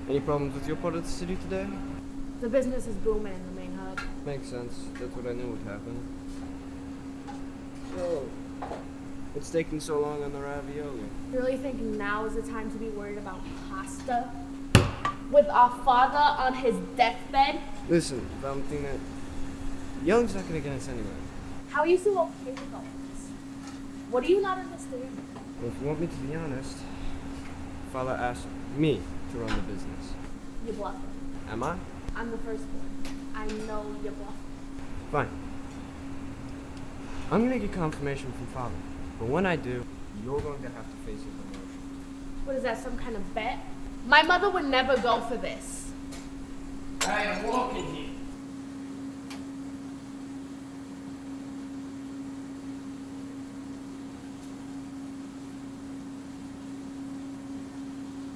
Any problems with your part of the city today? The business is booming in the main hub. Makes sense. That's what I knew would happen. So, what's taking so long on the ravioli? You really think now is the time to be worried about pasta? With our father on his deathbed? Listen, Valentina, Young's not gonna get us anywhere. How are you so okay with all this? What do you not understand? Well, if you want me to be honest, Father asked me to run the business. You're bluffing. Am I? I'm the firstborn. I know you're bluffing. Fine. I'm gonna get confirmation from Father. But when I do, you're going to have to face his emotions. What is that, some kind of bet? My mother would never go for this. I am walking here.